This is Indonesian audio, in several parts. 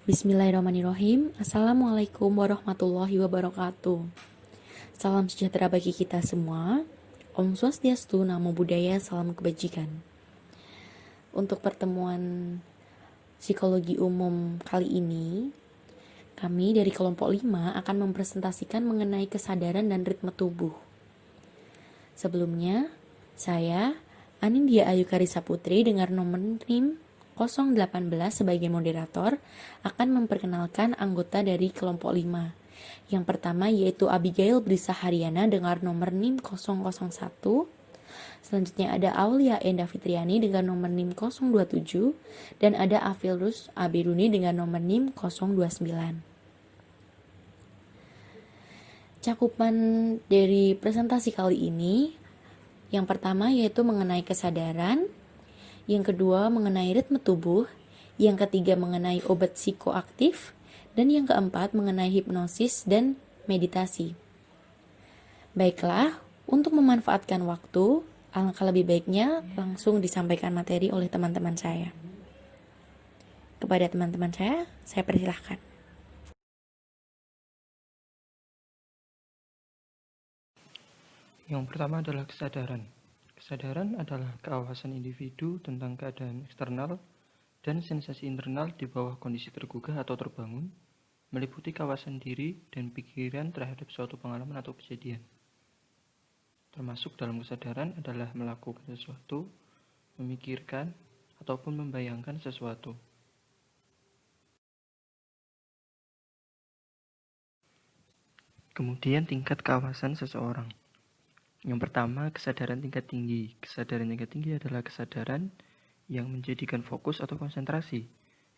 Bismillahirrahmanirrahim. Assalamualaikum warahmatullahi wabarakatuh. Salam sejahtera bagi kita semua. Om Swastiastu, Namo Buddhaya, salam kebajikan. Untuk pertemuan psikologi umum kali ini, kami dari kelompok 5 akan mempresentasikan mengenai kesadaran dan ritme tubuh. Sebelumnya, saya, Anindya Ayu Karisa Putri, dengan nomor NIM 018 sebagai moderator, akan memperkenalkan anggota dari kelompok 5. Yang pertama yaitu Abigail Brisa Haryana dengan nomor NIM 001. Selanjutnya ada Aulia Enda Fitriani dengan nomor NIM 027. Dan ada Afilrus Abiruni dengan nomor NIM 029. Cakupan dari presentasi kali ini, yang pertama yaitu mengenai kesadaran, yang kedua mengenai ritme tubuh, yang ketiga mengenai obat psikoaktif, dan yang keempat mengenai hipnosis dan meditasi. Baiklah, untuk memanfaatkan waktu, alangkah lebih baiknya langsung disampaikan materi oleh teman-teman saya. Kepada teman-teman saya persilahkan. Yang pertama adalah kesadaran. Kesadaran adalah keawasan individu tentang keadaan eksternal dan sensasi internal di bawah kondisi tergugah atau terbangun, meliputi kawasan diri dan pikiran terhadap suatu pengalaman atau kejadian. Termasuk dalam kesadaran adalah melakukan sesuatu, memikirkan, ataupun membayangkan sesuatu. Kemudian tingkat keawasan seseorang. Yang pertama, kesadaran tingkat tinggi. Kesadaran tingkat tinggi adalah kesadaran yang menjadikan fokus atau konsentrasi,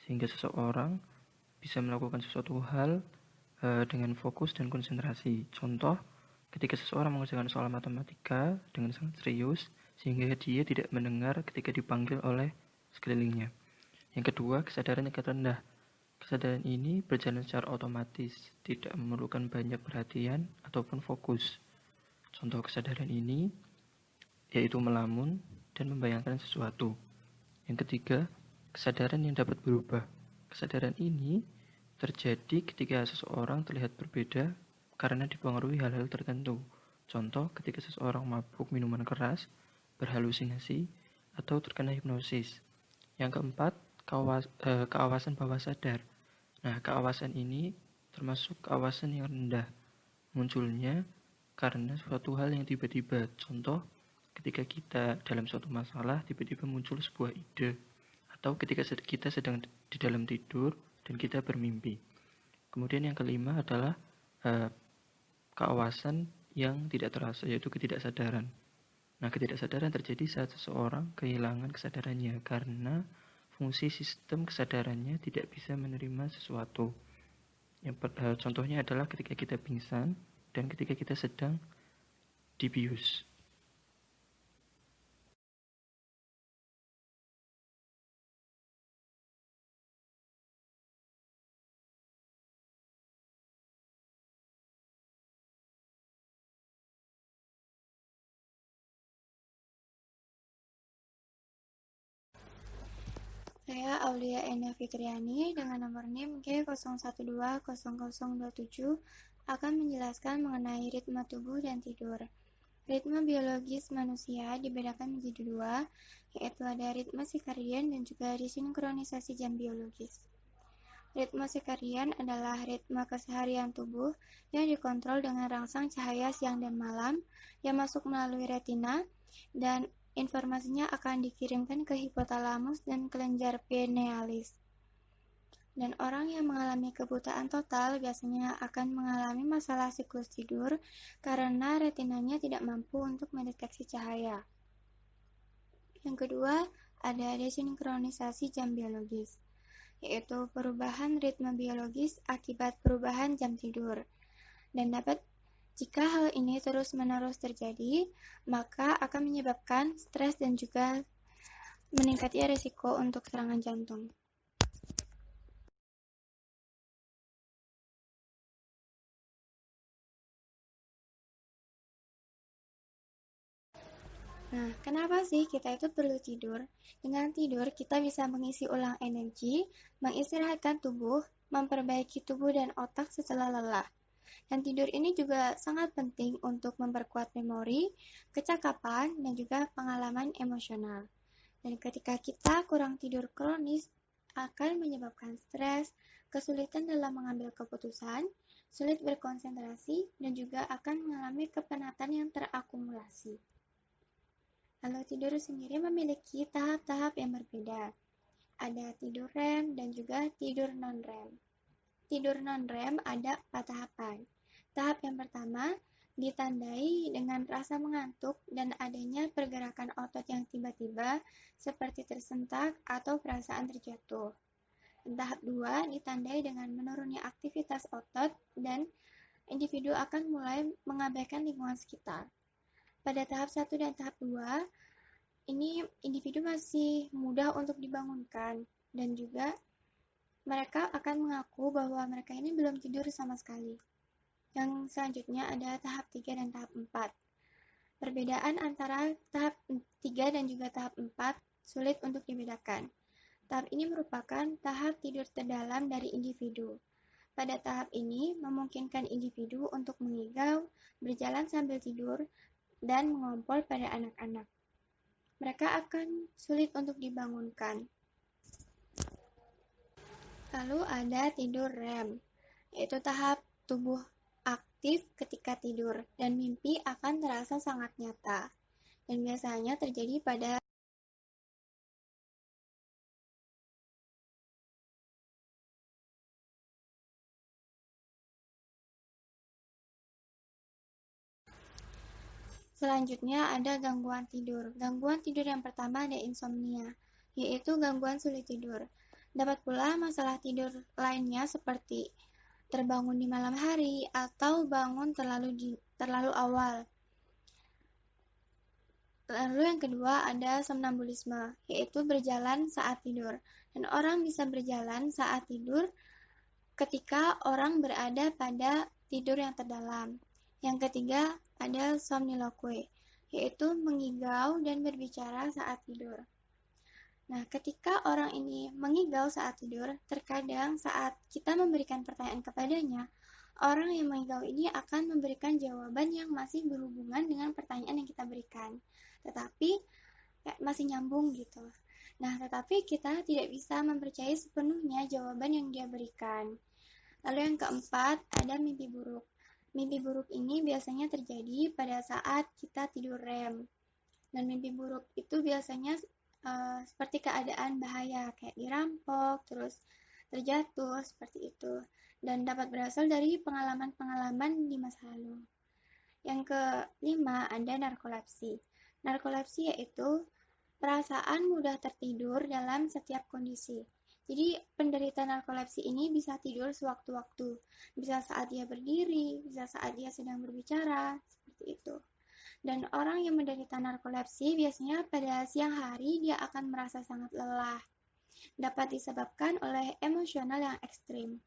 sehingga seseorang bisa melakukan sesuatu hal dengan fokus dan konsentrasi. Contoh, ketika seseorang mengerjakan soal matematika dengan sangat serius, sehingga dia tidak mendengar ketika dipanggil oleh sekelilingnya. Yang kedua, kesadaran tingkat rendah. Kesadaran ini berjalan secara otomatis, tidak memerlukan banyak perhatian ataupun fokus. Contoh kesadaran ini yaitu melamun dan membayangkan sesuatu. Yang ketiga, kesadaran yang dapat berubah. Kesadaran ini terjadi ketika seseorang terlihat berbeda karena dipengaruhi hal-hal tertentu. Contoh, ketika seseorang mabuk minuman keras, berhalusinasi, atau terkena hipnosis. Yang keempat, keawasan bawah sadar. Nah, keawasan ini termasuk keawasan yang rendah. Munculnya karena suatu hal yang tiba-tiba. Contoh, ketika kita dalam suatu masalah tiba-tiba muncul sebuah ide, atau ketika kita sedang di dalam tidur dan kita bermimpi. Kemudian yang kelima adalah keawasan yang tidak terasa, yaitu ketidaksadaran. Nah, ketidaksadaran terjadi saat seseorang kehilangan kesadarannya karena fungsi sistem kesadarannya tidak bisa menerima sesuatu. Contohnya adalah ketika kita pingsan dan ketika kita sedang dibius. Saya Aulia Enda Fitriani dengan nomor NIM G0120027 akan menjelaskan mengenai ritme tubuh dan tidur. Ritme biologis manusia dibedakan menjadi dua, yaitu ada ritme sirkadian dan juga desinkronisasi jam biologis. Ritme sirkadian adalah ritme keseharian tubuh yang dikontrol dengan rangsang cahaya siang dan malam yang masuk melalui retina dan informasinya akan dikirimkan ke hipotalamus dan kelenjar pinealis. Dan orang yang mengalami kebutaan total biasanya akan mengalami masalah siklus tidur karena retinanya tidak mampu untuk mendeteksi cahaya. Yang kedua, ada desinkronisasi jam biologis, yaitu perubahan ritme biologis akibat perubahan jam tidur. Dan jika hal ini terus-menerus terjadi, maka akan menyebabkan stres dan juga meningkatnya risiko untuk serangan jantung. Nah, kenapa sih kita itu perlu tidur? Dengan tidur, kita bisa mengisi ulang energi, mengistirahatkan tubuh, memperbaiki tubuh dan otak setelah lelah. Dan tidur ini juga sangat penting untuk memperkuat memori, kecakapan, dan juga pengalaman emosional. Dan ketika kita kurang tidur kronis, akan menyebabkan stres, kesulitan dalam mengambil keputusan, sulit berkonsentrasi, dan juga akan mengalami kepenatan yang terakumulasi. Lalu tidur sendiri memiliki tahap-tahap yang berbeda. Ada tidur REM dan juga tidur non-REM. Tidur non-REM ada 4 tahapan. Tahap yang pertama ditandai dengan rasa mengantuk dan adanya pergerakan otot yang tiba-tiba seperti tersentak atau perasaan terjatuh. Tahap 2 ditandai dengan menurunnya aktivitas otot dan individu akan mulai mengabaikan lingkungan sekitar. Pada tahap 1 dan tahap 2, ini individu masih mudah untuk dibangunkan dan juga mereka akan mengaku bahwa mereka ini belum tidur sama sekali. Yang selanjutnya ada tahap 3 dan tahap 4. Perbedaan antara tahap 3 dan juga tahap 4 sulit untuk dibedakan. Tahap ini merupakan tahap tidur terdalam dari individu. Pada tahap ini memungkinkan individu untuk mengigau, berjalan sambil tidur, dan mengompol pada anak-anak. Mereka akan sulit untuk dibangunkan. Lalu ada tidur REM, yaitu tahap tubuh aktif ketika tidur, dan mimpi akan terasa sangat nyata. Dan biasanya terjadi pada selanjutnya ada gangguan tidur. Gangguan tidur yang pertama ada insomnia, yaitu gangguan sulit tidur. Dapat pula masalah tidur lainnya seperti terbangun di malam hari atau bangun terlalu awal. Lalu yang kedua ada somnambulisme, yaitu berjalan saat tidur. Dan orang bisa berjalan saat tidur ketika orang berada pada tidur yang terdalam. Yang ketiga ada somniloquy, yaitu mengigau dan berbicara saat tidur. Nah, ketika orang ini mengigau saat tidur, terkadang saat kita memberikan pertanyaan kepadanya, orang yang mengigau ini akan memberikan jawaban yang masih berhubungan dengan pertanyaan yang kita berikan, tetapi masih nyambung gitu. Nah, tetapi kita tidak bisa mempercayai sepenuhnya jawaban yang dia berikan. Lalu yang keempat, ada mimpi buruk. Mimpi buruk ini biasanya terjadi pada saat kita tidur REM. Dan mimpi buruk itu biasanya seperti keadaan bahaya, kayak dirampok, terus terjatuh, seperti itu. Dan dapat berasal dari pengalaman-pengalaman di masa lalu. Yang kelima, ada narkolepsi. Narkolepsi yaitu perasaan mudah tertidur dalam setiap kondisi. Jadi penderita narkolepsi ini bisa tidur sewaktu-waktu, bisa saat dia berdiri, bisa saat dia sedang berbicara, seperti itu. Dan orang yang menderita narkolepsi biasanya pada siang hari dia akan merasa sangat lelah. Dapat disebabkan oleh emosional yang ekstrim.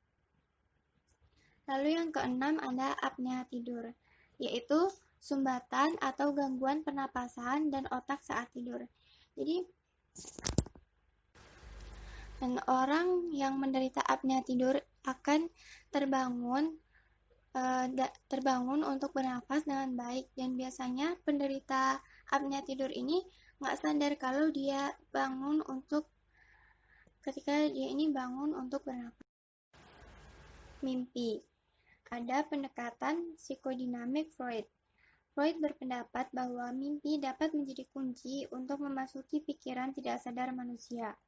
Lalu yang keenam ada apnea tidur, yaitu sumbatan atau gangguan pernapasan dan otak saat tidur. Jadi orang yang menderita apnea tidur akan terbangun untuk bernapas dengan baik, dan biasanya penderita apnea tidur ini nggak sadar kalau dia bangun ketika dia ini bangun untuk bernapas. Mimpi. Ada pendekatan psikodinamik Freud. Freud berpendapat bahwa mimpi dapat menjadi kunci untuk memasuki pikiran tidak sadar manusia.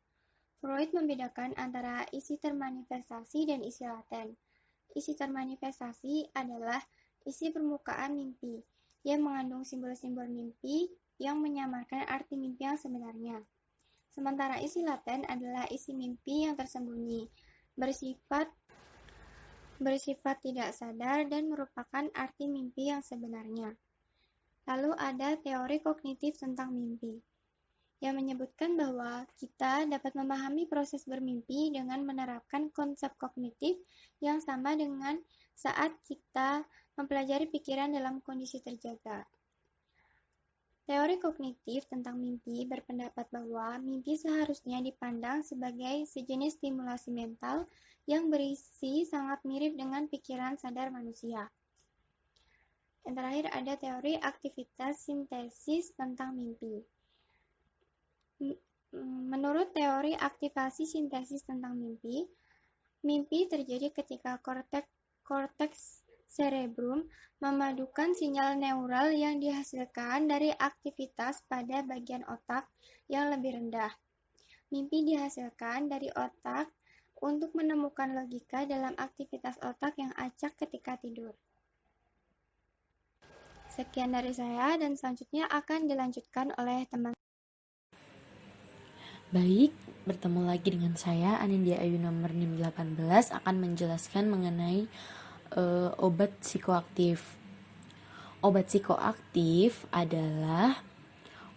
Freud membedakan antara isi termanifestasi dan isi laten. Isi termanifestasi adalah isi permukaan mimpi yang mengandung simbol-simbol mimpi yang menyamarkan arti mimpi yang sebenarnya. Sementara isi laten adalah isi mimpi yang tersembunyi, bersifat tidak sadar dan merupakan arti mimpi yang sebenarnya. Lalu ada teori kognitif tentang mimpi, yang menyebutkan bahwa kita dapat memahami proses bermimpi dengan menerapkan konsep kognitif yang sama dengan saat kita mempelajari pikiran dalam kondisi terjaga. Teori kognitif tentang mimpi berpendapat bahwa mimpi seharusnya dipandang sebagai sejenis stimulasi mental yang berisi sangat mirip dengan pikiran sadar manusia. Yang terakhir ada teori aktivitas sintesis tentang mimpi. Menurut teori aktivasi sintesis tentang mimpi, mimpi terjadi ketika korteks cerebrum memadukan sinyal neural yang dihasilkan dari aktivitas pada bagian otak yang lebih rendah. Mimpi dihasilkan dari otak untuk menemukan logika dalam aktivitas otak yang acak ketika tidur. Sekian dari saya dan selanjutnya akan dilanjutkan oleh teman. Baik, bertemu lagi dengan saya Anindya Ayu nomor NIM 18 akan menjelaskan mengenai obat psikoaktif. Obat psikoaktif adalah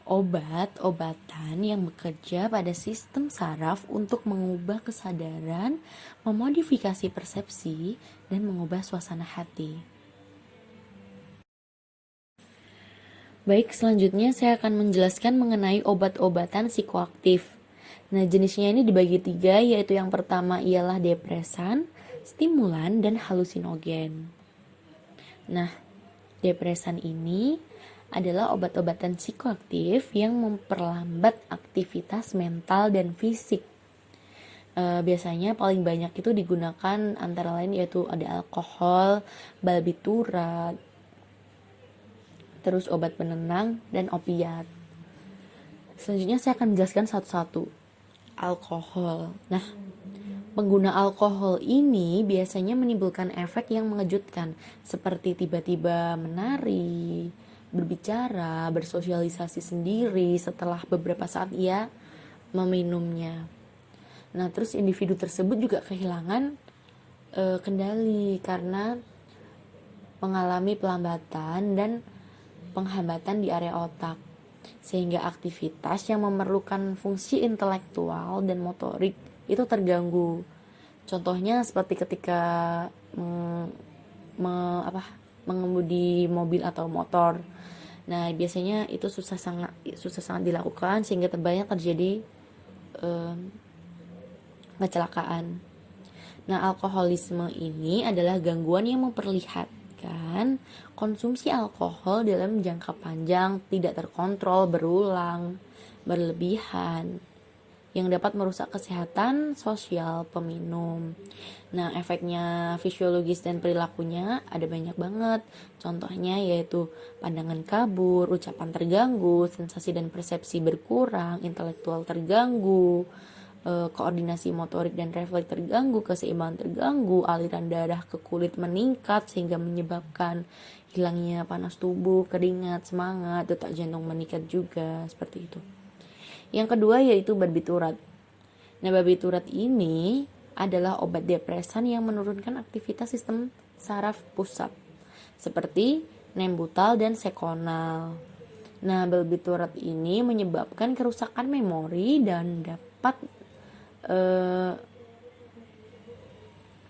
obat-obatan yang bekerja pada sistem saraf untuk mengubah kesadaran, memodifikasi persepsi, dan mengubah suasana hati. Baik, selanjutnya saya akan menjelaskan mengenai obat-obatan psikoaktif. Nah, jenisnya ini dibagi 3, yaitu yang pertama ialah depresan, stimulan, dan halusinogen. Nah, depresan ini adalah obat-obatan psikoaktif yang memperlambat aktivitas mental dan fisik. Biasanya paling banyak itu digunakan antara lain yaitu ada alkohol, barbiturat, terus obat penenang, dan opiat. Selanjutnya saya akan menjelaskan satu-satu. Alkohol. Nah, pengguna alkohol ini biasanya menimbulkan efek yang mengejutkan, seperti tiba-tiba menari, berbicara, bersosialisasi sendiri setelah beberapa saat ia meminumnya. Nah, terus individu tersebut juga kehilangan kendali karena mengalami pelambatan dan penghambatan di area otak, sehingga aktivitas yang memerlukan fungsi intelektual dan motorik itu terganggu. Contohnya seperti ketika mengemudi mobil atau motor. Nah, biasanya itu susah sangat dilakukan sehingga banyak terjadi kecelakaan. Nah, alkoholisme ini adalah gangguan yang memperlihatkan konsumsi alkohol dalam jangka panjang tidak terkontrol, berulang, berlebihan, yang dapat merusak kesehatan sosial peminum. Nah, efeknya fisiologis dan perilakunya ada banyak banget. Contohnya yaitu pandangan kabur, ucapan terganggu, sensasi dan persepsi berkurang, intelektual terganggu, koordinasi motorik dan refleks terganggu, keseimbangan terganggu, aliran darah ke kulit meningkat sehingga menyebabkan hilangnya panas tubuh, keringat, semangat, detak jantung meningkat juga, seperti itu. Yang kedua yaitu barbiturat. Nah, barbiturat ini adalah obat depresan yang menurunkan aktivitas sistem saraf pusat seperti nembutal dan sekonal. Nah, barbiturat ini menyebabkan kerusakan memori dan dapat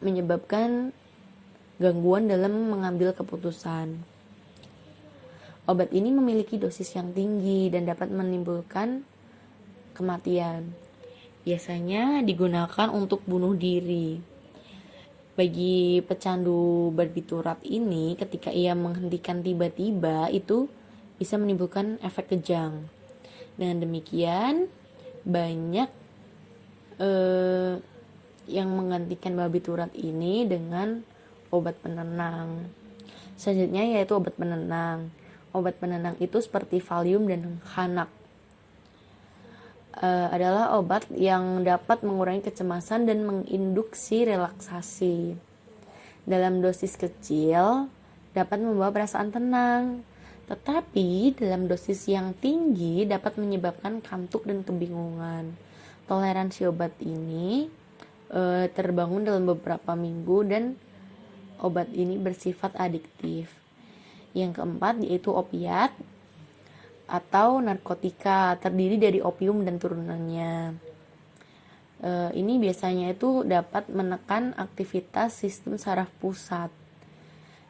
menyebabkan gangguan dalam mengambil keputusan. Obat ini memiliki dosis yang tinggi dan dapat menimbulkan kematian. Biasanya digunakan untuk bunuh diri. Bagi pecandu barbiturat ini, ketika ia menghentikan tiba-tiba, itu bisa menimbulkan efek kejang. Dengan demikian, banyak yang menggantikan barbiturat ini dengan obat penenang. Selanjutnya yaitu obat penenang. Obat penenang itu seperti Valium dan Xanax. Adalah obat yang dapat mengurangi kecemasan dan menginduksi relaksasi. Dalam dosis kecil dapat membawa perasaan tenang, tetapi dalam dosis yang tinggi dapat menyebabkan kantuk dan kebingungan. Toleransi obat ini terbangun dalam beberapa minggu dan obat ini bersifat adiktif. Yang keempat yaitu opiat atau narkotika, terdiri dari opium dan turunannya. Ini biasanya itu dapat menekan aktivitas sistem saraf pusat.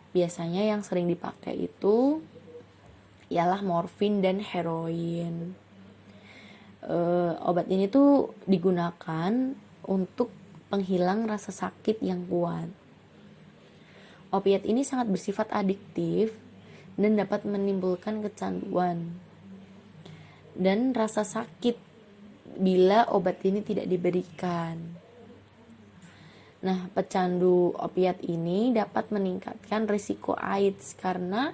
Biasanya yang sering dipakai itu ialah morfin dan heroin. Obat ini tuh digunakan untuk penghilang rasa sakit yang kuat. Opiat ini sangat bersifat adiktif dan dapat menimbulkan kecanduan dan rasa sakit bila obat ini tidak diberikan. Nah, pecandu opiat ini dapat meningkatkan risiko AIDS karena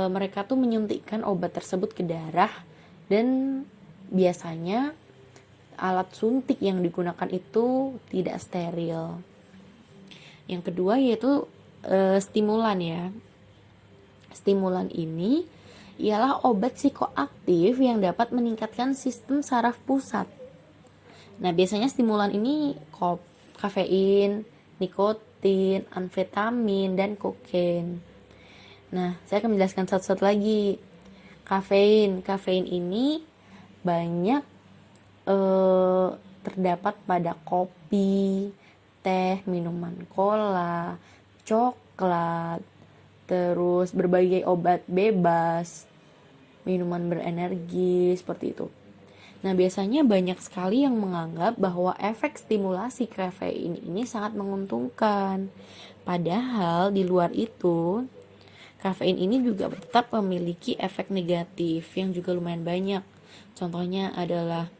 mereka tuh menyuntikkan obat tersebut ke darah, dan biasanya alat suntik yang digunakan itu tidak steril. Yang kedua yaitu stimulan ya. Stimulan ini ialah obat psikoaktif yang dapat meningkatkan sistem saraf pusat. Nah, biasanya stimulan ini kafein, nikotin, amfetamin, dan kokain. Nah, saya akan menjelaskan satu-satu lagi. Kafein ini banyak terdapat pada kopi, teh, minuman cola, coklat, terus berbagai obat bebas, minuman berenergi, seperti itu. Nah, biasanya banyak sekali yang menganggap bahwa efek stimulasi kafein ini sangat menguntungkan. Padahal di luar itu, kafein ini juga tetap memiliki efek negatif yang juga lumayan banyak. Contohnya adalah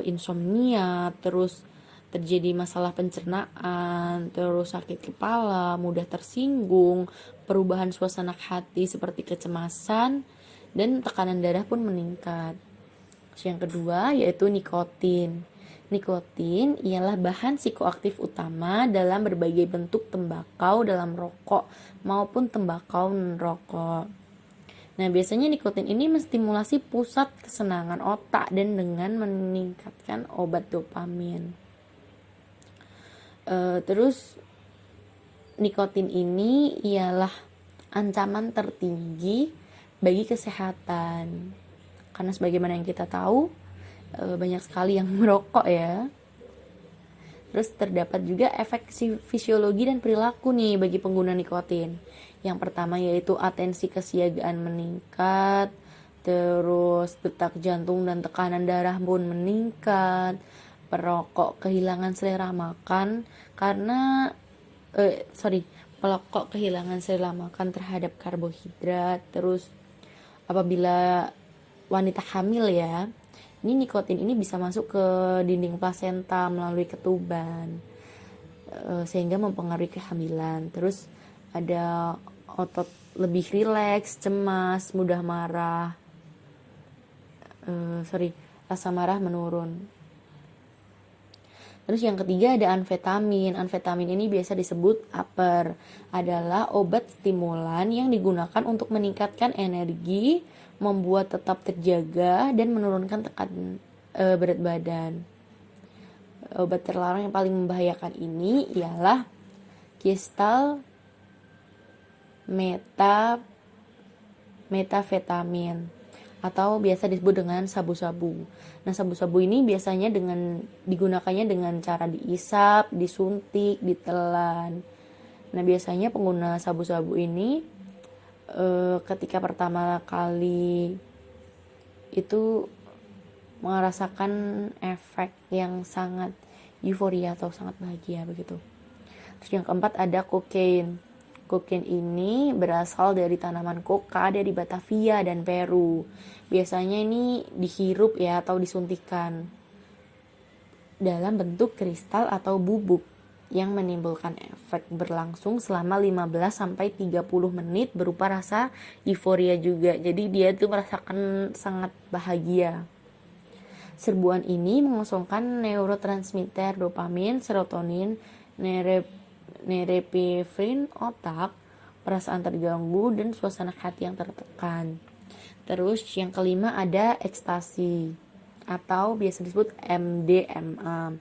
insomnia, terus terjadi masalah pencernaan, terus sakit kepala, mudah tersinggung, perubahan suasana hati seperti kecemasan, dan tekanan darah pun meningkat. Yang kedua yaitu nikotin. Nikotin ialah bahan psikoaktif utama dalam berbagai bentuk tembakau dalam rokok maupun tembakau non-rokok. Nah, biasanya nikotin ini menstimulasi pusat kesenangan otak dan dengan meningkatkan obat dopamin. Terus nikotin ini ialah ancaman tertinggi bagi kesehatan. Karena sebagaimana yang kita tahu, banyak sekali yang merokok ya. Terus terdapat juga efek fisiologi dan perilaku nih bagi pengguna nikotin. Yang pertama yaitu atensi kesiagaan meningkat, terus detak jantung dan tekanan darah pun meningkat, perokok kehilangan selera makan karena pelokok kehilangan selera makan terhadap karbohidrat. Terus apabila wanita hamil ya, ini nikotin ini bisa masuk ke dinding plasenta melalui ketuban, sehingga mempengaruhi kehamilan. Terus ada otot lebih rileks, cemas, mudah marah, rasa marah menurun. Terus yang ketiga ada amfetamin. Amfetamin ini biasa disebut upper, adalah obat stimulan yang digunakan untuk meningkatkan energi, membuat tetap terjaga, dan menurunkan berat badan. Obat terlarang yang paling membahayakan ini ialah kristal metafetamin atau biasa disebut dengan sabu-sabu. Nah, sabu-sabu ini biasanya digunakannya dengan cara diisap, disuntik, ditelan. Nah, biasanya pengguna sabu-sabu ini ketika pertama kali itu merasakan efek yang sangat euforia atau sangat bahagia begitu. Terus yang keempat ada kokain. Kokain ini berasal dari tanaman koka dari Batavia dan Peru. Biasanya ini dihirup ya atau disuntikan dalam bentuk kristal atau bubuk yang menimbulkan efek berlangsung selama 15-30 menit berupa rasa euforia juga. Jadi dia tuh merasakan sangat bahagia. Serbuan ini mengosongkan neurotransmitter dopamin, serotonin, norepinefrin otak, perasaan terganggu, dan suasana hati yang tertekan. Terus yang kelima ada ekstasi atau biasa disebut MDMA.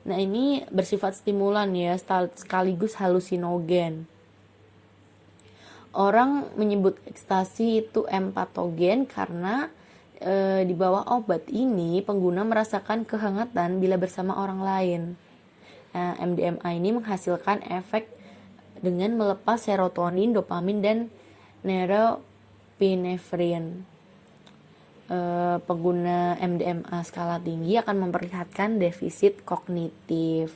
Nah, ini bersifat stimulan ya, sekaligus halusinogen. Orang menyebut ekstasi itu empatogen karena di bawah obat ini pengguna merasakan kehangatan bila bersama orang lain. MDMA ini menghasilkan efek dengan melepas serotonin, dopamin, dan norepinefrin. Pengguna MDMA skala tinggi akan memperlihatkan defisit kognitif.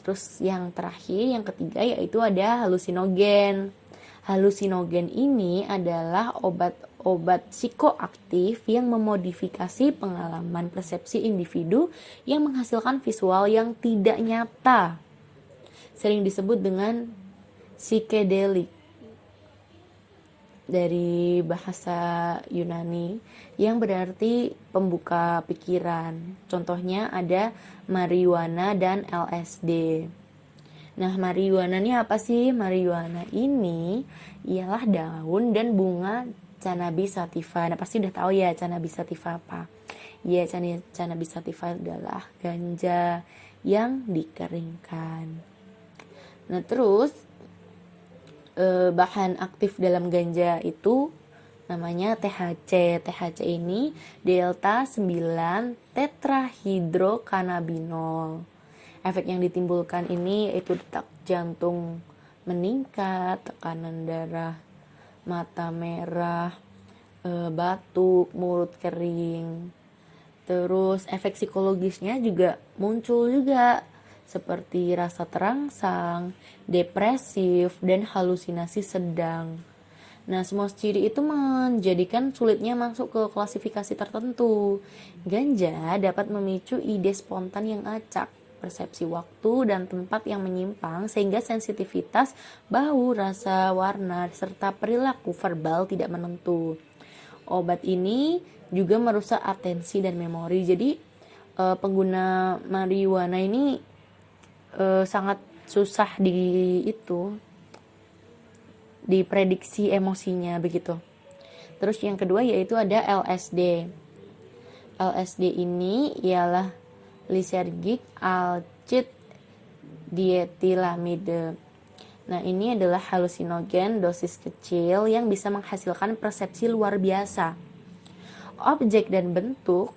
Terus yang terakhir, yang ketiga, yaitu ada halusinogen. Halusinogen ini adalah obat psikoaktif yang memodifikasi pengalaman persepsi individu yang menghasilkan visual yang tidak nyata. Sering disebut dengan psikedelik dari bahasa Yunani yang berarti pembuka pikiran. Contohnya ada marijuana dan LSD. Nah, marijuana ini apa sih? Marijuana ini ialah daun dan bunga Cannabis sativa. Nah, pasti udah tahu ya Cannabis sativa apa. Ya, Cannabis sativa adalah ganja yang dikeringkan. Nah, terus bahan aktif dalam ganja itu namanya THC. THC ini delta 9 tetrahidrocannabinol. Efek yang ditimbulkan ini yaitu detak jantung meningkat, tekanan darah, mata merah, batuk, mulut kering. Terus efek psikologisnya juga muncul juga, seperti rasa terangsang, depresif, dan halusinasi sedang. Nah, semua ciri itu menjadikan sulitnya masuk ke klasifikasi tertentu. Ganja dapat memicu ide spontan yang acak, persepsi waktu dan tempat yang menyimpang, sehingga sensitivitas bau, rasa, warna, serta perilaku verbal tidak menentu. Obat ini juga merusak atensi dan memori. Jadi, pengguna marijuana ini sangat susah diprediksi emosinya begitu. Terus yang kedua yaitu ada LSD. LSD ini ialah lysergic acid diethylamide. Nah, ini adalah halusinogen dosis kecil yang bisa menghasilkan persepsi luar biasa. Objek dan bentuk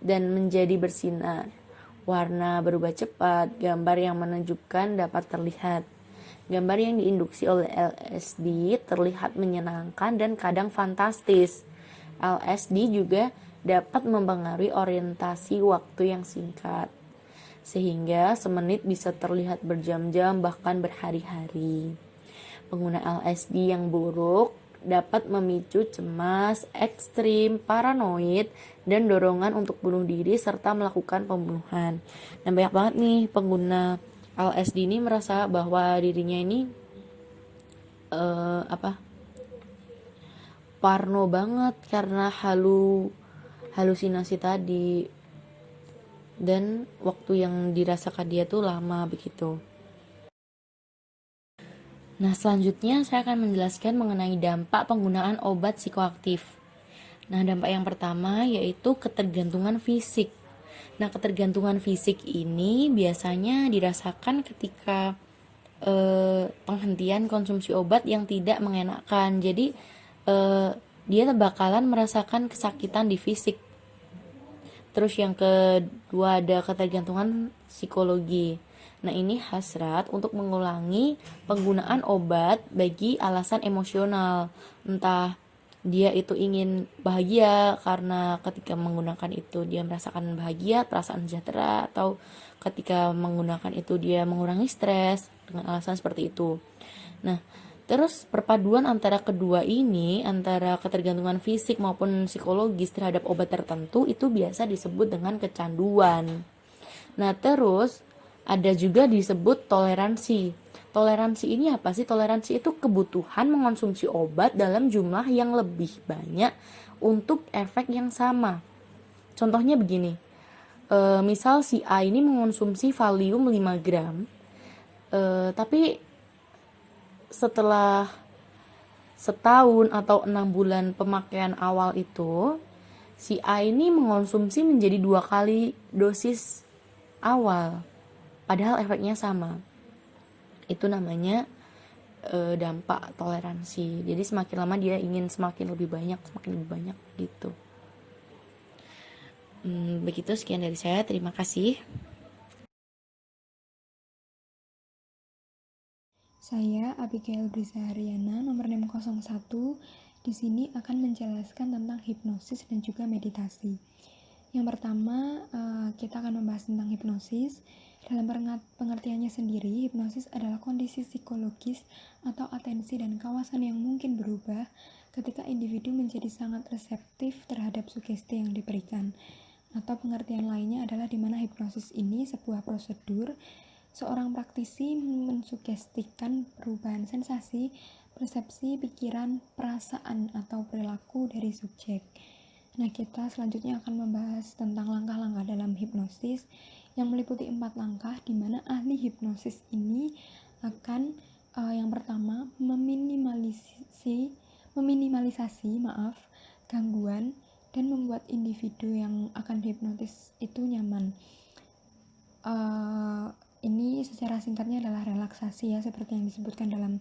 dan menjadi bersinar. Warna berubah cepat, gambar yang menunjukkan dapat terlihat. Gambar yang diinduksi oleh LSD terlihat menyenangkan dan kadang fantastis. LSD juga dapat mempengaruhi orientasi waktu yang singkat, sehingga semenit bisa terlihat berjam-jam bahkan berhari-hari. Pengguna LSD yang buruk dapat memicu cemas, ekstrim, paranoid, dan dorongan untuk bunuh diri serta melakukan pembunuhan. Dan banyak banget nih pengguna LSD ini merasa bahwa dirinya ini parno banget karena halusinasi tadi, dan waktu yang dirasakan dia tuh lama begitu. Nah, selanjutnya saya akan menjelaskan mengenai dampak penggunaan obat psikoaktif. Nah, dampak yang pertama yaitu ketergantungan fisik. Nah, ketergantungan fisik ini biasanya dirasakan ketika penghentian konsumsi obat yang tidak mengenakan. Jadi, dia bakalan merasakan kesakitan di fisik. Terus yang kedua ada ketergantungan psikologi. Nah, ini hasrat untuk mengulangi penggunaan obat bagi alasan emosional. Entah dia itu ingin bahagia karena ketika menggunakan itu dia merasakan bahagia, perasaan sejahtera, atau ketika menggunakan itu dia mengurangi stres dengan alasan seperti itu. Nah, terus perpaduan antara kedua ini, antara ketergantungan fisik maupun psikologis terhadap obat tertentu, itu biasa disebut dengan kecanduan. Nah, terus ada juga disebut toleransi. Toleransi ini apa sih? Toleransi itu kebutuhan mengonsumsi obat dalam jumlah yang lebih banyak untuk efek yang sama. Contohnya begini, misal si A ini mengonsumsi Valium 5 gram, tapi setelah setahun atau 6 bulan pemakaian awal itu, si A ini mengonsumsi menjadi 2 kali dosis awal, padahal efeknya sama. Itu namanya dampak toleransi. Jadi semakin lama dia ingin semakin lebih banyak gitu. Begitu, sekian dari saya. Terima kasih. Saya Abigail Brisa Haryana, nomor 601 di sini akan menjelaskan tentang hipnosis dan juga meditasi. Yang pertama, kita akan membahas tentang hipnosis. Dalam pengertiannya sendiri, hipnosis adalah kondisi psikologis atau atensi dan kawasan yang mungkin berubah ketika individu menjadi sangat reseptif terhadap sugesti yang diberikan. Atau pengertian lainnya adalah di mana hipnosis ini sebuah prosedur seorang praktisi mensugestikan perubahan sensasi, persepsi, pikiran, perasaan, atau perilaku dari subjek. Nah, kita selanjutnya akan membahas tentang langkah-langkah dalam hipnosis yang meliputi 4 langkah, di mana ahli hipnosis ini akan yang pertama meminimalisasi gangguan dan membuat individu yang akan dihipnotis itu nyaman. Ini secara singkatnya adalah relaksasi ya, seperti yang disebutkan dalam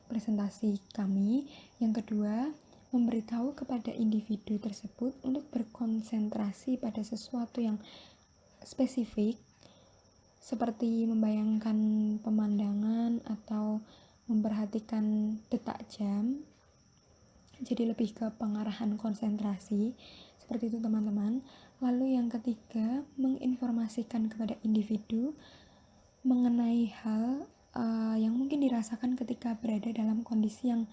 presentasi kami. Yang kedua, memberitahu kepada individu tersebut untuk berkonsentrasi pada sesuatu yang spesifik, seperti membayangkan pemandangan atau memperhatikan detak jam. Jadi lebih ke pengarahan konsentrasi, seperti itu teman-teman. Lalu yang ketiga, menginformasikan kepada individu mengenai hal yang mungkin dirasakan ketika berada dalam kondisi yang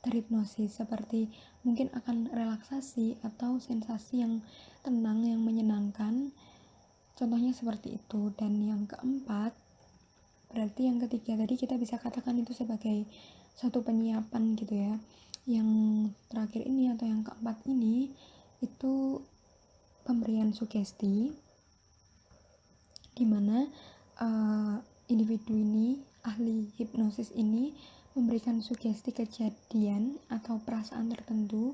terhipnosis, seperti mungkin akan relaksasi atau sensasi yang tenang, yang menyenangkan. Contohnya seperti itu. Dan yang keempat, berarti yang ketiga tadi kita bisa katakan itu sebagai suatu penyiapan gitu ya. Yang terakhir ini atau yang keempat ini itu pemberian sugesti, dimana individu ini, ahli hipnosis ini memberikan sugesti kejadian atau perasaan tertentu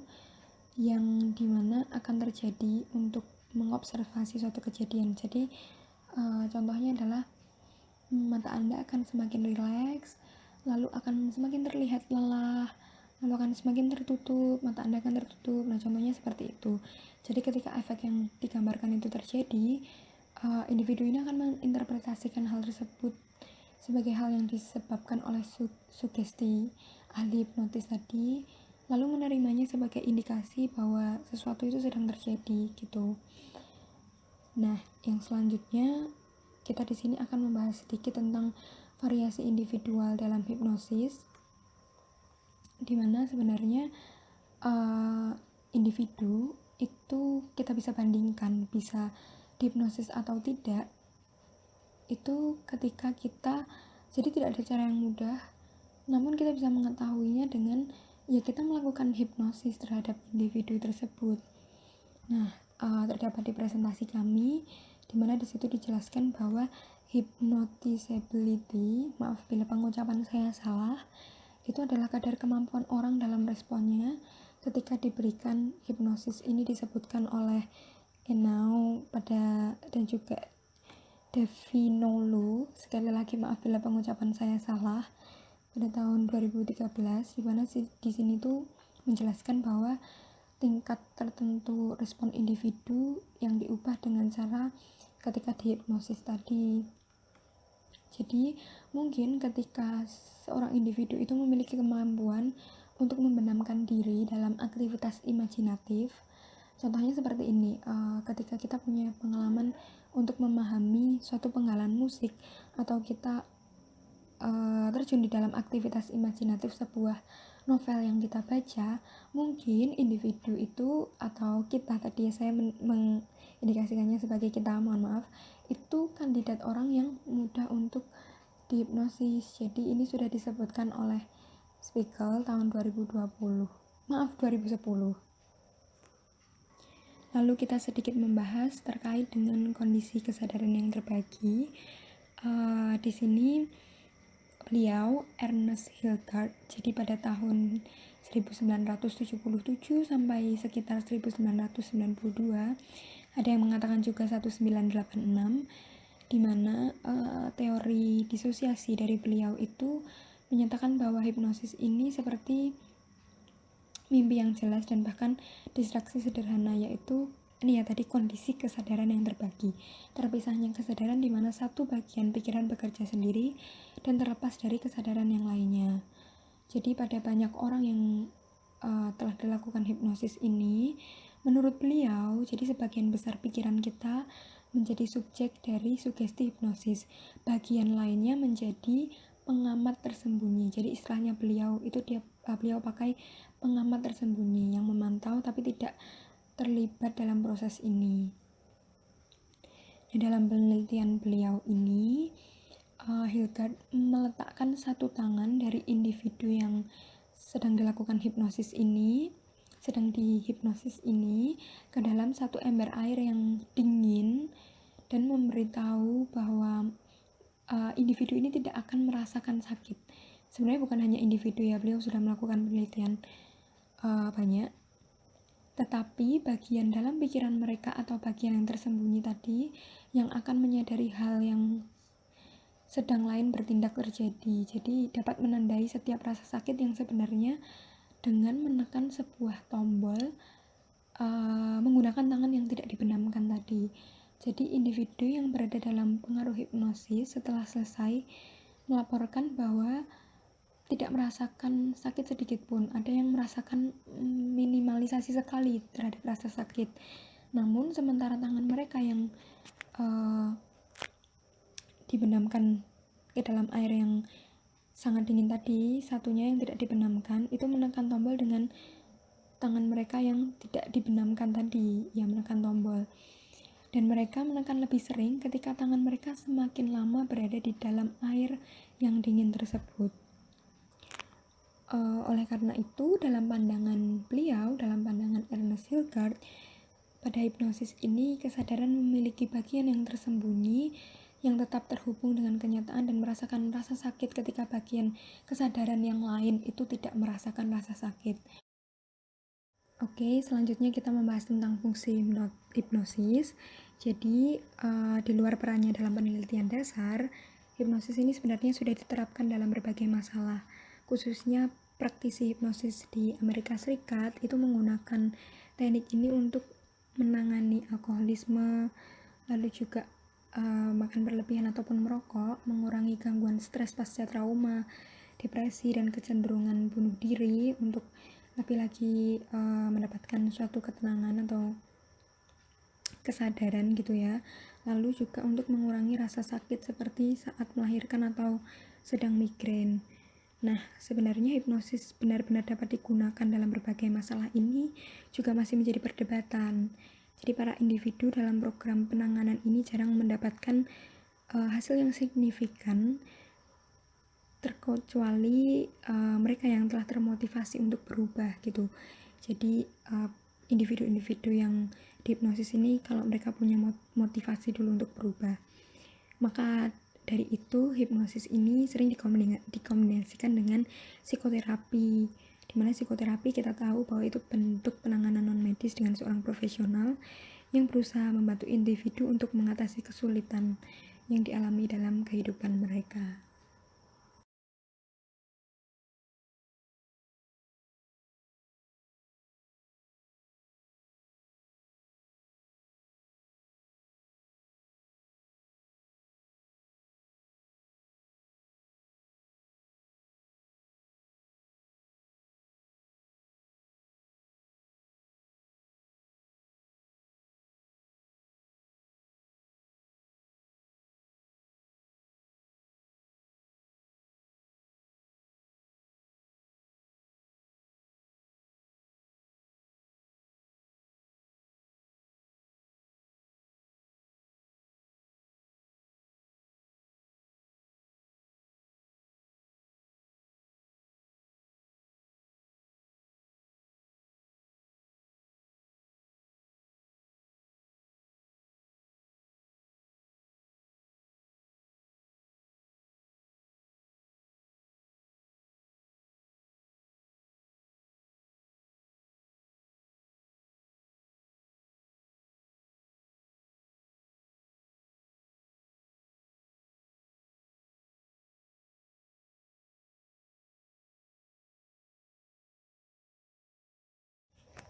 yang dimana akan terjadi untuk mengobservasi suatu kejadian. Jadi contohnya adalah mata Anda akan semakin rileks, lalu akan semakin terlihat lelah, lalu akan semakin tertutup, mata Anda akan tertutup. Nah, contohnya seperti itu. Jadi ketika efek yang digambarkan itu terjadi, individu ini akan menginterpretasikan hal tersebut sebagai hal yang disebabkan oleh sugesti ahli hipnotis tadi, lalu menerimanya sebagai indikasi bahwa sesuatu itu sedang terjadi gitu. Nah, yang selanjutnya kita di sini akan membahas sedikit tentang variasi individual dalam hipnosis, di mana sebenarnya individu itu kita bisa bandingkan bisa dihipnosis atau tidak itu ketika kita, jadi tidak ada cara yang mudah, namun kita bisa mengetahuinya dengan ya kita melakukan hipnosis terhadap individu tersebut. Nah, terdapat di presentasi kami di mana di situ dijelaskan bahwa hypnotizability, maaf bila pengucapan saya salah, itu adalah kadar kemampuan orang dalam responnya ketika diberikan hipnosis. Ini disebutkan oleh Enau dan juga Devinolu, sekali lagi maaf bila pengucapan saya salah, pada tahun 2013, di mana di sini tuh menjelaskan bahwa tingkat tertentu respon individu yang diubah dengan cara ketika dihipnosis tadi. Jadi mungkin ketika seorang individu itu memiliki kemampuan untuk membenamkan diri dalam aktivitas imajinatif, contohnya seperti ini, ketika kita punya pengalaman untuk memahami suatu penggalan musik, atau kita terjun di dalam aktivitas imajinatif sebuah novel yang kita baca, mungkin individu itu atau kita, tadi saya mengindikasikannya sebagai kita, mohon maaf, itu kandidat orang yang mudah untuk dihipnosis. Jadi ini sudah disebutkan oleh Spiegel tahun 2010. Lalu kita sedikit membahas terkait dengan kondisi kesadaran yang terbagi. Di sini beliau Ernest Hilgard, jadi pada tahun 1977 sampai sekitar 1992, ada yang mengatakan juga 1986, di mana teori disosiasi dari beliau itu menyatakan bahwa hipnosis ini seperti mimpi yang jelas dan bahkan distraksi sederhana, yaitu ini ya tadi kondisi kesadaran yang terbagi, terpisahnya kesadaran di mana satu bagian pikiran bekerja sendiri dan terlepas dari kesadaran yang lainnya. Jadi pada banyak orang yang telah dilakukan hipnosis ini, menurut beliau, jadi sebagian besar pikiran kita menjadi subjek dari sugesti hipnosis. Bagian lainnya menjadi pengamat tersembunyi. Jadi istilahnya beliau pakai pengamat tersembunyi yang memantau tapi tidak terlibat dalam proses ini. Dalam penelitian beliau ini, Hilgard meletakkan satu tangan dari individu yang sedang dilakukan hipnosis ini, sedang dihipnosis ini, ke dalam satu ember air yang dingin dan memberitahu bahwa individu ini tidak akan merasakan sakit. Sebenarnya bukan hanya individu ya, beliau sudah melakukan penelitian banyak. Tetapi bagian dalam pikiran mereka atau bagian yang tersembunyi tadi yang akan menyadari hal yang sedang lain bertindak terjadi. Jadi dapat menandai setiap rasa sakit yang sebenarnya dengan menekan sebuah tombol menggunakan tangan yang tidak dibenamkan tadi. Jadi individu yang berada dalam pengaruh hipnosis setelah selesai melaporkan bahwa tidak merasakan sakit sedikit pun. Ada yang merasakan minimalisasi sekali terhadap rasa sakit. Namun sementara tangan mereka yang dibenamkan ke dalam air yang sangat dingin tadi, satunya yang tidak dibenamkan, itu menekan tombol dengan tangan mereka yang tidak dibenamkan tadi, yang menekan tombol. Dan mereka menekan lebih sering ketika tangan mereka semakin lama berada di dalam air yang dingin tersebut. Oleh karena itu, dalam pandangan beliau, dalam pandangan Ernest Hilgard, pada hipnosis ini kesadaran memiliki bagian yang tersembunyi yang tetap terhubung dengan kenyataan dan merasakan rasa sakit ketika bagian kesadaran yang lain itu tidak merasakan rasa sakit. Oke, selanjutnya kita membahas tentang fungsi hipnosis. Jadi, di luar perannya dalam penelitian dasar, hipnosis ini sebenarnya sudah diterapkan dalam berbagai masalah. Khususnya praktisi hipnosis di Amerika Serikat itu menggunakan teknik ini untuk menangani alkoholisme, lalu juga makan berlebihan ataupun merokok, mengurangi gangguan stres pasca trauma, depresi, dan kecenderungan bunuh diri untuk lebih lagi mendapatkan suatu ketenangan atau kesadaran gitu ya. Lalu juga untuk mengurangi rasa sakit seperti saat melahirkan atau sedang migrain. Nah, sebenarnya hipnosis benar-benar dapat digunakan dalam berbagai masalah ini juga masih menjadi perdebatan. Jadi para individu dalam program penanganan ini jarang mendapatkan hasil yang signifikan, terkecuali mereka yang telah termotivasi untuk berubah gitu. Jadi individu-individu yang dihipnosis ini kalau mereka punya motivasi dulu untuk berubah, maka dari itu hipnosis ini sering dikombinasikan dengan psikoterapi, dimana psikoterapi kita tahu bahwa itu bentuk penanganan non medis dengan seorang profesional yang berusaha membantu individu untuk mengatasi kesulitan yang dialami dalam kehidupan mereka.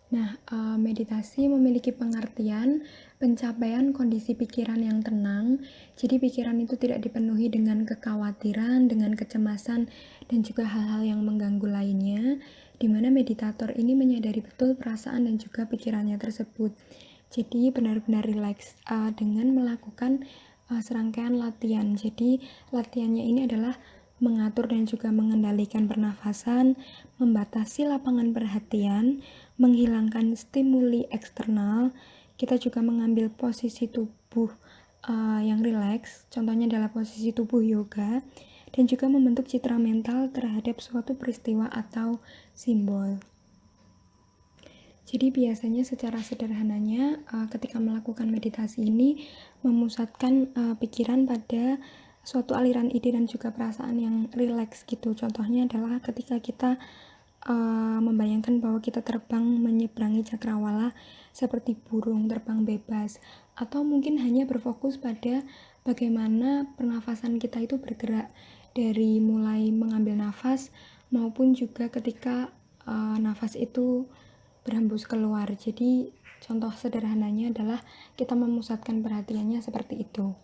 Nah, meditasi memiliki pengertian pencapaian kondisi pikiran yang tenang. Jadi pikiran itu tidak dipenuhi dengan kekhawatiran, dengan kecemasan, dan juga hal-hal yang mengganggu lainnya. di mana meditator ini menyadari betul perasaan dan juga pikirannya tersebut. Jadi benar-benar rileks dengan melakukan serangkaian latihan. Jadi latihannya ini adalah mengatur dan juga mengendalikan pernafasan, membatasi lapangan perhatian, menghilangkan stimuli eksternal. Kita juga mengambil posisi tubuh yang rileks, contohnya adalah posisi tubuh yoga, dan juga membentuk citra mental terhadap suatu peristiwa atau simbol. Jadi biasanya secara sederhananya ketika melakukan meditasi ini memusatkan pikiran pada suatu aliran ide dan juga perasaan yang rileks gitu. Contohnya adalah ketika kita membayangkan bahwa kita terbang menyeberangi cakrawala seperti burung terbang bebas, atau mungkin hanya berfokus pada bagaimana pernafasan kita itu bergerak dari mulai mengambil nafas maupun juga ketika nafas itu berhembus keluar. Jadi contoh sederhananya adalah kita memusatkan perhatiannya seperti itu.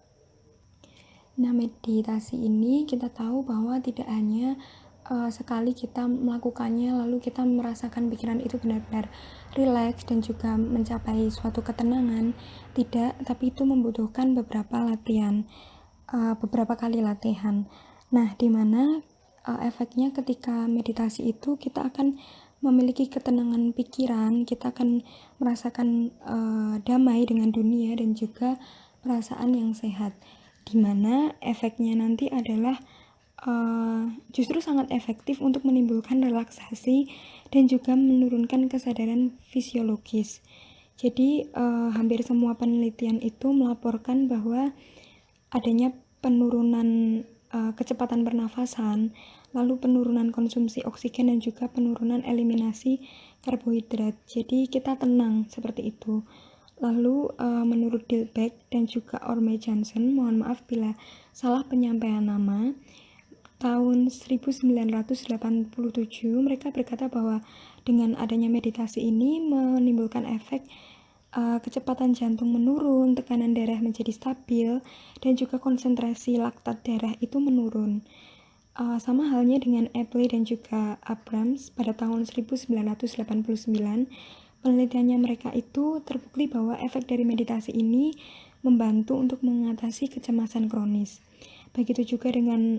Nah, meditasi ini kita tahu bahwa tidak hanya sekali kita melakukannya lalu kita merasakan pikiran itu benar-benar rileks dan juga mencapai suatu ketenangan. Tidak, tapi itu membutuhkan beberapa latihan, beberapa kali latihan. Nah, dimana efeknya ketika meditasi itu kita akan memiliki ketenangan pikiran, kita akan merasakan damai dengan dunia dan juga perasaan yang sehat, dimana efeknya nanti adalah justru sangat efektif untuk menimbulkan relaksasi dan juga menurunkan kesadaran fisiologis. Jadi hampir semua penelitian itu melaporkan bahwa adanya penurunan kecepatan pernafasan, lalu penurunan konsumsi oksigen dan juga penurunan eliminasi karbohidrat. Jadi kita tenang seperti itu. Lalu menurut Dilbeck dan juga Orme Johnson, mohon maaf bila salah penyampaian nama, tahun 1987 mereka berkata bahwa dengan adanya meditasi ini menimbulkan efek kecepatan jantung menurun, tekanan darah menjadi stabil, dan juga konsentrasi laktat darah itu menurun. Sama halnya dengan Epley dan juga Abrams pada tahun 1989, penelitiannya mereka itu terbukti bahwa efek dari meditasi ini membantu untuk mengatasi kecemasan kronis. Begitu juga dengan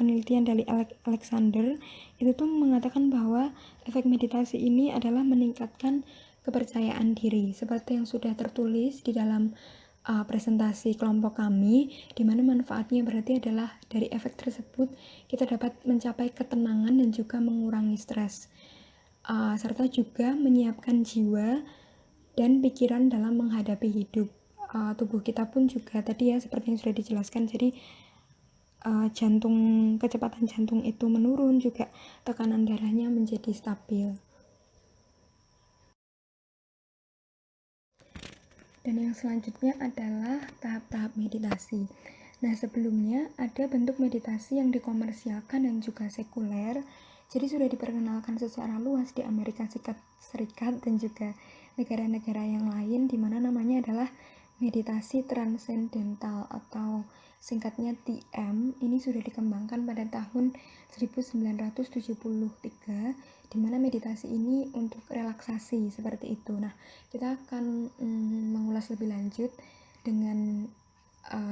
penelitian dari Alexander, itu tuh mengatakan bahwa efek meditasi ini adalah meningkatkan kepercayaan diri, seperti yang sudah tertulis di dalam presentasi kelompok kami, di mana manfaatnya berarti adalah dari efek tersebut kita dapat mencapai ketenangan dan juga mengurangi stres, serta juga menyiapkan jiwa dan pikiran dalam menghadapi hidup. Tubuh kita pun juga tadi ya seperti yang sudah dijelaskan, jadi kecepatan jantung itu menurun, juga tekanan darahnya menjadi stabil. Dan yang selanjutnya adalah tahap-tahap meditasi. Nah, sebelumnya ada bentuk meditasi yang dikomersialkan dan juga sekuler. Jadi sudah diperkenalkan secara luas di Amerika Serikat dan juga negara-negara yang lain, di mana namanya adalah meditasi transendental atau singkatnya TM. Ini sudah dikembangkan pada tahun 1973, di mana meditasi ini untuk relaksasi seperti itu. Nah, kita akan mengulas lebih lanjut dengan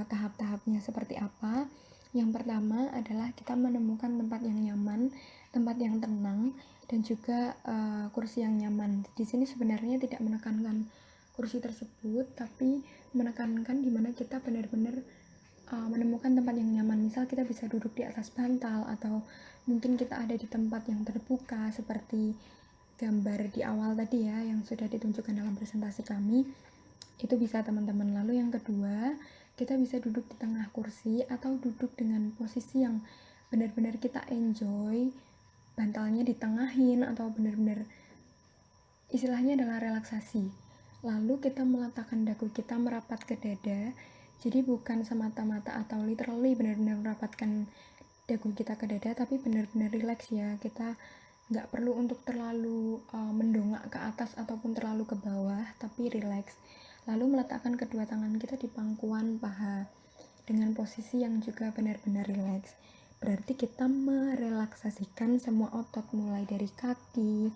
tahap-tahapnya seperti apa. Yang pertama adalah kita menemukan tempat yang nyaman, tempat yang tenang, dan juga kursi yang nyaman. Di sini sebenarnya tidak menekankan kursi tersebut, tapi menekankan di mana kita benar-benar menemukan tempat yang nyaman. Misal kita bisa duduk di atas bantal, atau mungkin kita ada di tempat yang terbuka seperti gambar di awal tadi ya yang sudah ditunjukkan dalam presentasi kami. Itu bisa teman-teman. Lalu yang kedua, kita bisa duduk di tengah kursi atau duduk dengan posisi yang benar-benar kita enjoy, bantalnya ditengahin atau benar-benar istilahnya adalah relaksasi. Lalu kita meletakkan dagu kita merapat ke dada. Jadi bukan semata-mata atau literally benar-benar merapatkan dagu kita ke dada, tapi benar-benar rileks ya. Kita nggak perlu untuk terlalu mendongak ke atas ataupun terlalu ke bawah, tapi rileks. Lalu meletakkan kedua tangan kita di pangkuan paha dengan posisi yang juga benar-benar rileks. berarti kita merelaksasikan semua otot, mulai dari kaki,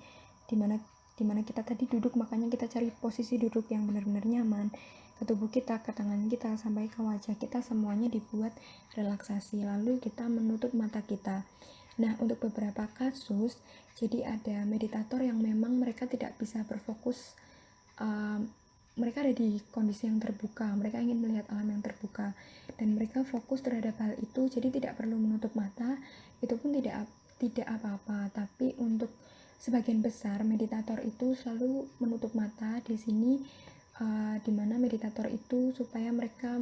dimana kita tadi duduk, makanya kita cari posisi duduk yang benar-benar nyaman, ke tubuh kita, ke tangan kita, sampai ke wajah kita, semuanya dibuat relaksasi. Lalu kita menutup mata kita. Nah, untuk beberapa kasus, jadi ada meditator yang memang mereka tidak bisa berfokus, mereka ada di kondisi yang terbuka, mereka ingin melihat alam yang terbuka, dan mereka fokus terhadap hal itu, jadi tidak perlu menutup mata, itu pun tidak apa-apa. Tapi untuk sebagian besar meditator itu selalu menutup mata. Di sini dimana meditator itu supaya mereka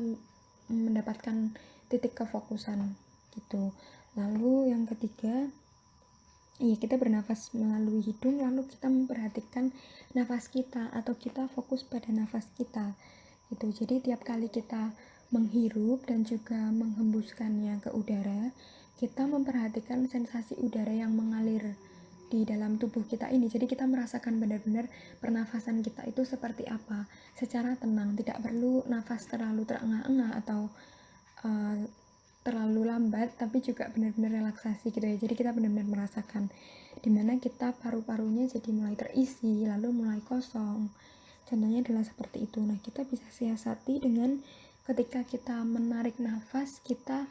mendapatkan titik kefokusan gitu. Lalu yang ketiga, ya kita bernafas melalui hidung, lalu kita memperhatikan nafas kita, atau kita fokus pada nafas kita gitu. Jadi tiap kali kita menghirup dan juga menghembuskannya ke udara, kita memperhatikan sensasi udara yang mengalir di dalam tubuh kita ini. Jadi kita merasakan benar-benar pernafasan kita itu seperti apa secara tenang, tidak perlu nafas terlalu terengah-engah atau terlalu lambat, tapi juga benar-benar relaksasi gitu ya. Jadi kita benar-benar merasakan dimana kita paru-parunya jadi mulai terisi, lalu mulai kosong. Contohnya adalah seperti itu. Nah, kita bisa siasati dengan ketika kita menarik nafas, kita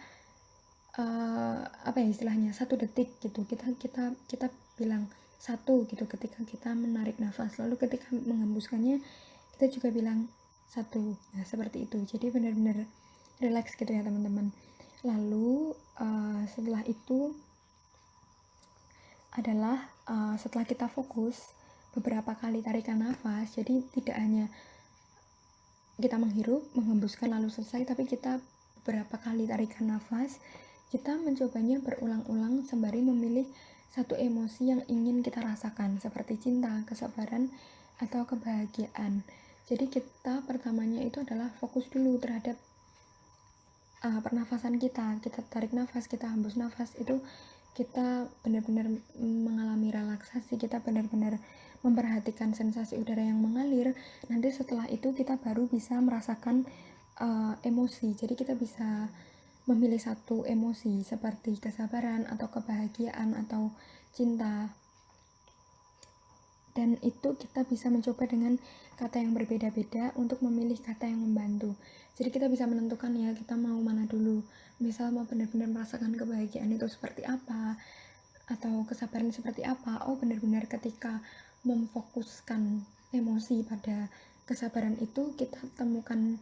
istilahnya 1 detik gitu. Kita bilang 1 gitu ketika kita menarik nafas. Lalu ketika menghembuskannya kita juga bilang 1. Nah, seperti itu. Jadi benar-benar relax gitu ya, teman-teman. Lalu setelah itu adalah setelah kita fokus beberapa kali tarikan nafas, jadi tidak hanya kita menghirup, menghembuskan lalu selesai, tapi kita beberapa kali tarikan nafas, kita mencobanya berulang-ulang sembari memilih satu emosi yang ingin kita rasakan, seperti cinta, kesabaran, atau kebahagiaan. Jadi kita pertamanya itu adalah fokus dulu terhadap pernafasan kita tarik nafas, kita hembus nafas, itu kita benar-benar mengalami relaksasi, kita benar-benar memperhatikan sensasi udara yang mengalir. Nanti setelah itu kita baru bisa merasakan emosi. Jadi kita bisa memilih satu emosi seperti kesabaran atau kebahagiaan atau cinta, dan itu kita bisa mencoba dengan kata yang berbeda-beda untuk memilih kata yang membantu. Jadi kita bisa menentukan ya, kita mau mana dulu. Misal mau benar-benar merasakan kebahagiaan itu seperti apa, atau kesabaran seperti apa. Oh, benar-benar ketika memfokuskan emosi pada kesabaran itu, kita temukan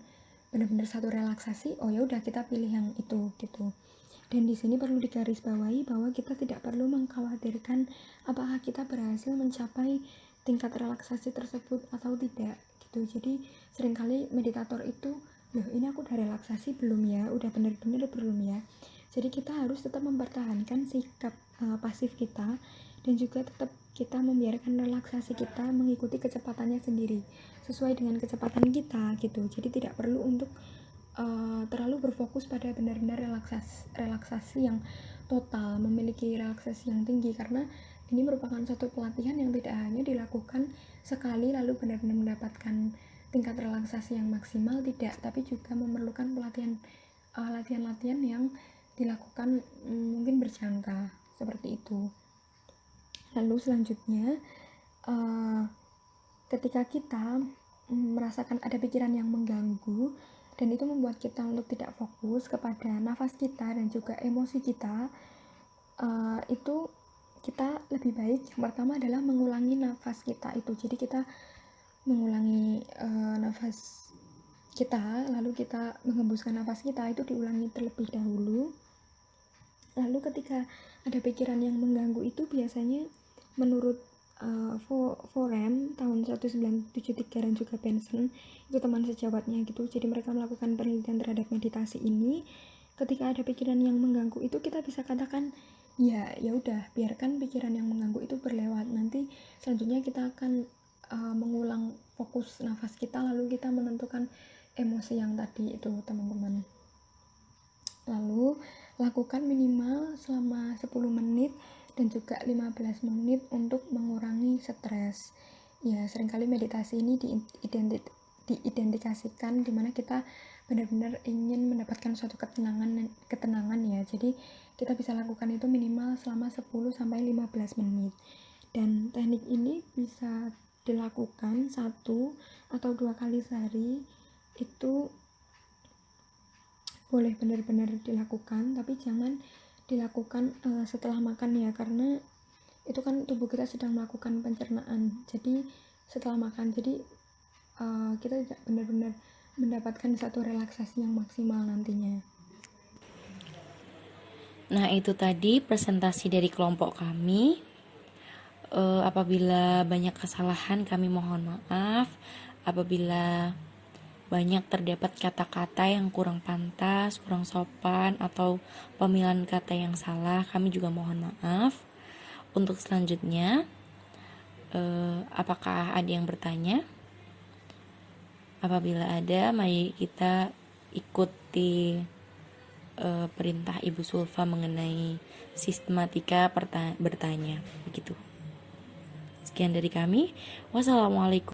benar-benar satu relaksasi. Oh ya udah, kita pilih yang itu gitu. Dan di sini perlu digarisbawahi bahwa kita tidak perlu mengkhawatirkan apakah kita berhasil mencapai tingkat relaksasi tersebut atau tidak gitu. Jadi seringkali meditator itu, loh ini aku udah relaksasi belum ya, udah benar-benar belum ya. Jadi kita harus tetap mempertahankan sikap pasif kita, dan juga tetap kita membiarkan relaksasi kita mengikuti kecepatannya sendiri sesuai dengan kecepatan kita gitu. Jadi tidak perlu untuk terlalu berfokus pada benar-benar relaksasi yang total, memiliki relaksasi yang tinggi, karena ini merupakan suatu pelatihan yang tidak hanya dilakukan sekali lalu benar-benar mendapatkan tingkat relaksasi yang maksimal, tidak, tapi juga memerlukan latihan yang dilakukan mungkin berjangka seperti itu. Lalu selanjutnya ketika kita merasakan ada pikiran yang mengganggu dan itu membuat kita untuk tidak fokus kepada nafas kita dan juga emosi kita, itu kita lebih baik yang pertama adalah mengulangi nafas kita itu. Jadi kita mengulangi nafas kita, lalu kita menghembuskan nafas kita, itu diulangi terlebih dahulu. Lalu ketika ada pikiran yang mengganggu itu, biasanya menurut Forem tahun 1973 dan juga Benson, itu teman sejawatnya gitu, jadi mereka melakukan penelitian terhadap meditasi ini. Ketika ada pikiran yang mengganggu itu, kita bisa katakan ya udah, biarkan pikiran yang mengganggu itu berlewat, nanti selanjutnya kita akan mengulang fokus nafas kita, lalu kita menentukan emosi yang tadi itu, teman-teman. Lalu lakukan minimal selama 10 menit dan juga 15 menit untuk mengurangi stres. Ya, seringkali meditasi ini diidentifikasikan dimana kita benar-benar ingin mendapatkan suatu ketenangan ya. Jadi kita bisa lakukan itu minimal selama 10 sampai 15 menit. Dan teknik ini bisa dilakukan 1 atau 2 kali sehari. Itu boleh benar-benar dilakukan, tapi jangan dilakukan setelah makan ya, karena itu kan tubuh kita sedang melakukan pencernaan. Jadi setelah makan, jadi kita tidak benar-benar mendapatkan satu relaksasi yang maksimal nantinya. Nah, itu tadi presentasi dari kelompok kami. Apabila banyak kesalahan, kami mohon maaf. Apabila banyak terdapat kata-kata yang kurang pantas, kurang sopan, atau pemilihan kata yang salah, kami juga mohon maaf. Untuk selanjutnya, apakah ada yang bertanya? Apabila ada, mari kita ikuti perintah Ibu Sulfa mengenai sistematika bertanya. Begitu. Sekian dari kami. Wassalamualaikum.